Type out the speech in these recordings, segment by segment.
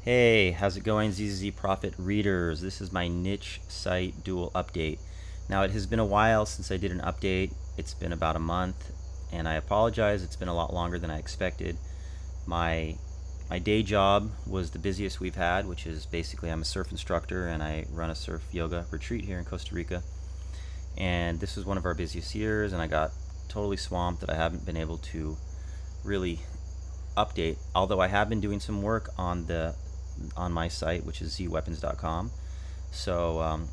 Hey, how's it going, ZZZ Profit readers? This is my niche site duel update. Now, it has been a while since I did an update. It's been about a month, and I apologize. It's been a lot longer than I expected. My my day job was the busiest we've had, which is basically I'm a surf instructor and I run a surf yoga retreat here in Costa Rica. And this was one of our busiest years, and I got totally swamped that I haven't been able to really update. Although I have been doing some work on my site, which is zweapons.com. So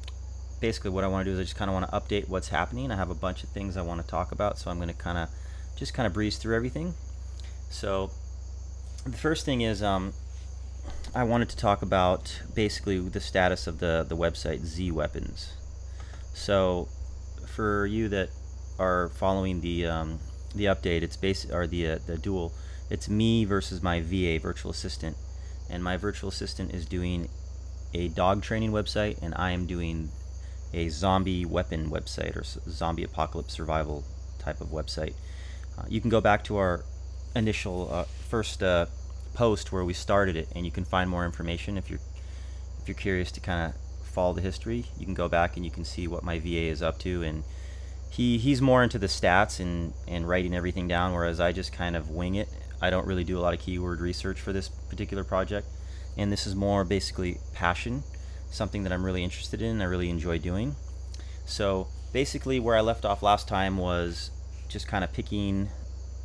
basically, what I want to do is I just kind of want to update what's happening. I have a bunch of things I want to talk about, so I'm going to kind of breeze through everything. So the first thing is I wanted to talk about basically the status of the website Z Weapons. So for you that are following the update, it's the duel. It's me versus my VA virtual assistant, and my virtual assistant is doing a dog training website, and I am doing a zombie weapon website or zombie apocalypse survival type of website. You can go back to our initial first post where we started it, and you can find more information if you're curious to kind of follow the history. You can go back and you can see what my VA is up to, and he's more into the stats and writing everything down, whereas I just kind of wing it. I don't really do a lot of keyword research for this particular project, and this is more basically passion, something that I'm really interested in, I really enjoy doing. So basically where I left off last time was just kind of picking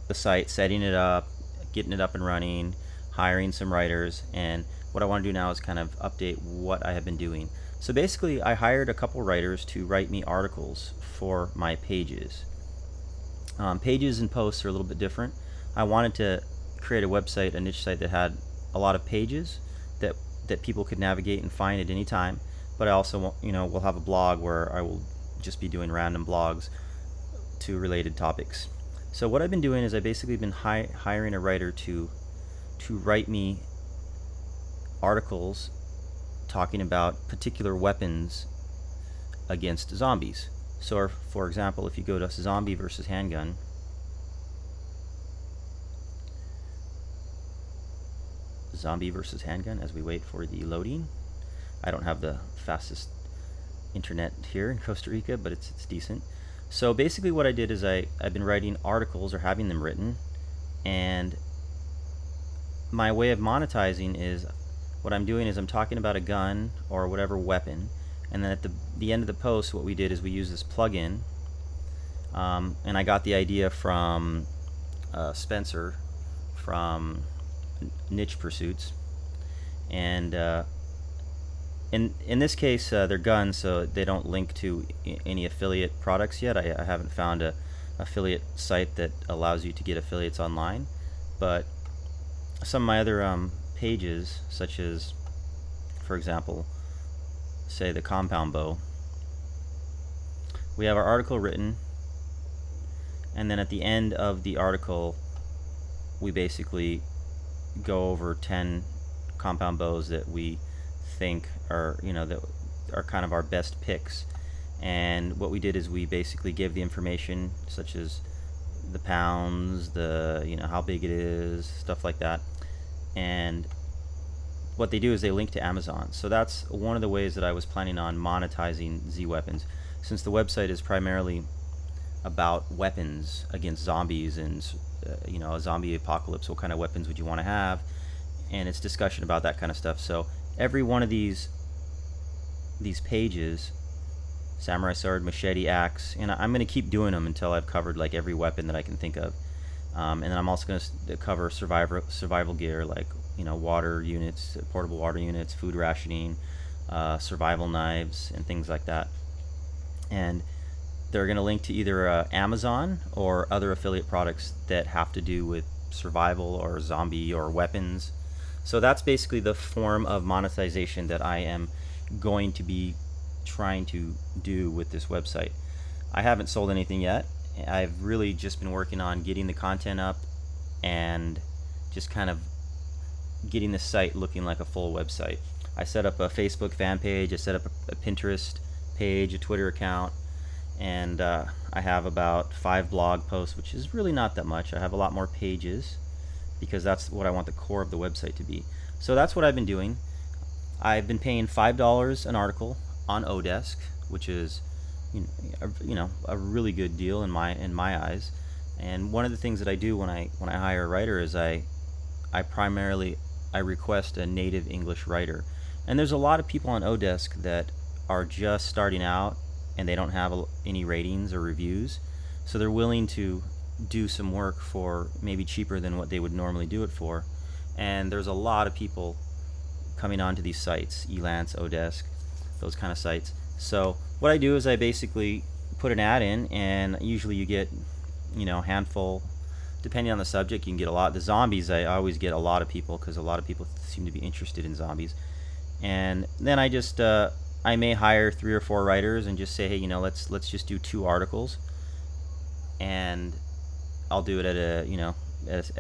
the site, setting it up, getting it up and running, hiring some writers, and what I want to do now is kind of update what I have been doing. So basically I hired a couple writers to write me articles for my pages. Pages and posts are a little bit different. I wanted to create a website, a niche site that had a lot of pages that people could navigate and find at any time. But I also, will have a blog where I will just be doing random blogs to related topics. So what I've been doing is I basically been hiring a writer to write me articles talking about particular weapons against zombies. So for example, if you go to zombie versus handgun, zombie versus handgun, as we wait for the loading. I don't have the fastest internet here in Costa Rica, but it's decent. So basically what I did is I've been writing articles or having them written, and my way of monetizing is what I'm doing is I'm talking about a gun or whatever weapon, and then at the end of the post what we did is we used this plugin, and I got the idea from Spencer from Niche Pursuits, and in this case they're guns, so they don't link to any affiliate products yet. I haven't found a affiliate site that allows you to get affiliates online, but some of my other pages, such as for example say the compound bow, we have our article written, and then at the end of the article we basically go over 10 compound bows that we think are, that are kind of our best picks. And what we did is we basically gave the information such as the pounds, how big it is, stuff like that. And what they do is they link to Amazon. So that's one of the ways that I was planning on monetizing Z Weapons, since the website is primarily about weapons against zombies and a zombie apocalypse. What kind of weapons would you want to have? And it's discussion about that kind of stuff. So every one of these pages, samurai sword, machete, axe, and I'm going to keep doing them until I've covered like every weapon that I can think of. And then I'm also going to cover survival gear, like water units, portable water units, food rationing, survival knives, and things like that. And they're going to link to either Amazon or other affiliate products that have to do with survival or zombie or weapons. So that's basically the form of monetization that I am going to be trying to do with this website. I haven't sold anything yet. I've really just been working on getting the content up and just kind of getting the site looking like a full website. I set up a Facebook fan page, I set up a Pinterest page, a Twitter account, and I have about 5 blog posts, which is really not that much. I have a lot more pages because that's what I want the core of the website to be. So that's what I've been doing. I've been paying $5 an article on Odesk, which is a really good deal in my eyes. And one of the things that I do when I hire a writer is I primarily I request a native English writer. And there's a lot of people on Odesk that are just starting out and they don't have any ratings or reviews, so they're willing to do some work for maybe cheaper than what they would normally do it for. And there's a lot of people coming onto these sites, Elance, Odesk, those kind of sites. So what I do is I basically put an ad in, and usually you get, a handful. Depending on the subject, you can get a lot. The zombies, I always get a lot of people because a lot of people seem to be interested in zombies. And then I just I may hire 3 or 4 writers and just say, hey, let's just do 2 articles, and I'll do it at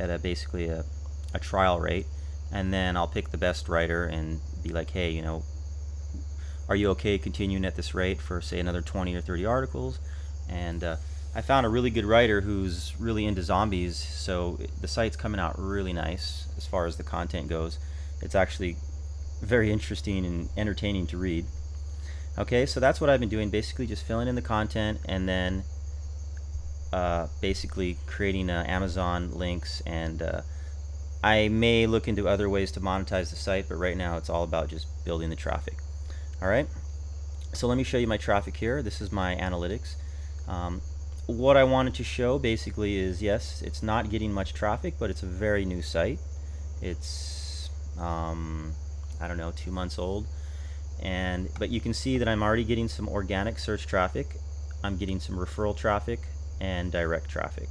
a basically a trial rate, and then I'll pick the best writer and be like, hey, are you okay continuing at this rate for say another 20 or 30 articles? And I found a really good writer who's really into zombies, so the site's coming out really nice as far as the content goes. It's actually very interesting and entertaining to read. Okay, so that's what I've been doing, basically just filling in the content, and then basically creating Amazon links, and I may look into other ways to monetize the site, but right now it's all about just building the traffic. Alright, so let me show you my traffic here. This is my analytics. What I wanted to show basically is, yes, it's not getting much traffic, but it's a very new site. It's I don't know, 2 months old, but you can see that I'm already getting some organic search traffic. I'm getting some referral traffic and direct traffic.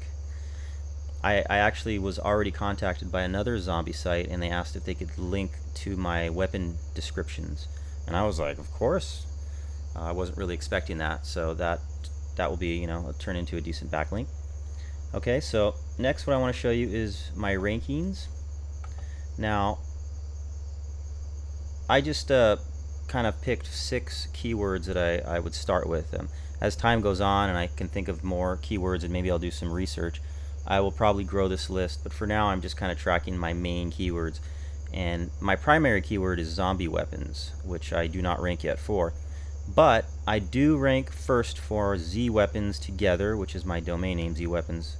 I actually was already contacted by another zombie site, and they asked if they could link to my weapon descriptions, and I was like, of course. I wasn't really expecting that, so that will be, turn into a decent backlink. Okay, so next what I want to show you is my rankings. Now, I just kind of picked 6 keywords that I would start with. As time goes on and I can think of more keywords and maybe I'll do some research, I will probably grow this list, but for now I'm just kind of tracking my main keywords. And my primary keyword is zombie weapons, which I do not rank yet for. But I do rank first for Z Weapons Together, which is my domain name, Z Weapons.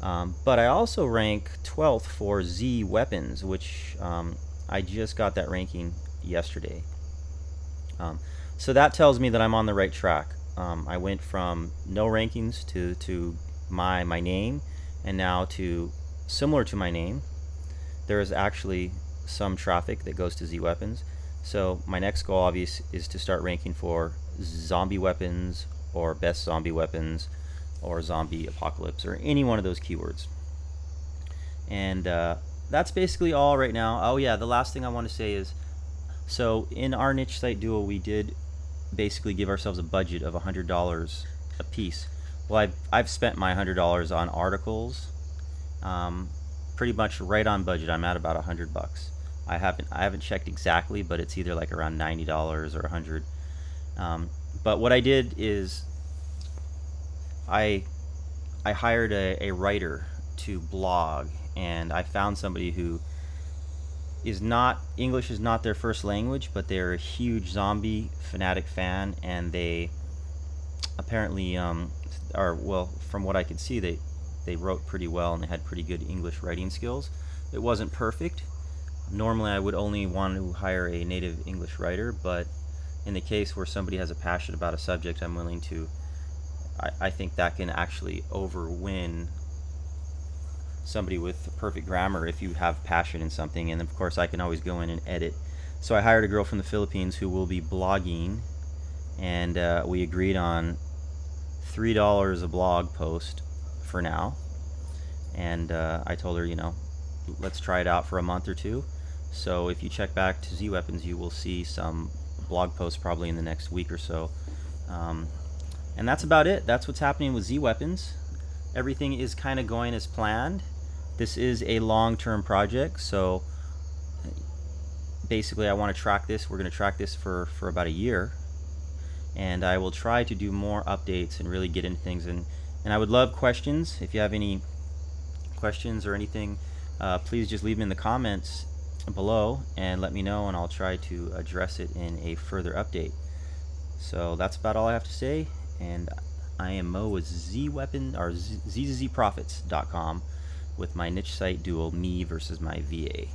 But I also rank 12th for Z Weapons, which I just got that ranking yesterday. So that tells me that I'm on the right track. I went from no rankings to my name, and now to similar to my name. There is actually some traffic that goes to Z Weapons. So my next goal, obviously, is to start ranking for zombie weapons, or best zombie weapons, or zombie apocalypse, or any one of those keywords. And that's basically all right now. Oh yeah, the last thing I want to say is, so in our niche site duel, we did basically give ourselves a budget of $100 a piece. Well, I've spent my $100 on articles, pretty much right on budget. I'm at about $100. I haven't checked exactly, but it's either like around $90 or $100. But what I did is I hired a writer to blog, and I found somebody who is not, English is not their first language, but they're a huge zombie fanatic fan, and they apparently well, from what I could see, they wrote pretty well and they had pretty good English writing skills. It wasn't perfect. Normally I would only want to hire a native English writer, but in the case where somebody has a passion about a subject, I'm willing to, I think that can actually overwin somebody with perfect grammar if you have passion in something. And of course I can always go in and edit. So I hired a girl from the Philippines who will be blogging, and we agreed on $3 a blog post for now. And I told her, let's try it out for a month or 2. So if you check back to Z Weapons, you will see some blog posts probably in the next week or so. And that's about it. That's what's happening with Z Weapons. Everything is kind of going as planned. This is a long-term project, so basically I want to track this. We're going to track this for about a year, and I will try to do more updates and really get into things. And I would love questions. If you have any questions or anything, please just leave them in the comments. below and let me know, and I'll try to address it in a further update. So that's about all I have to say, and I am Mo with ZWeapon or ZZZProfits.com with my niche site duel, me versus my VA.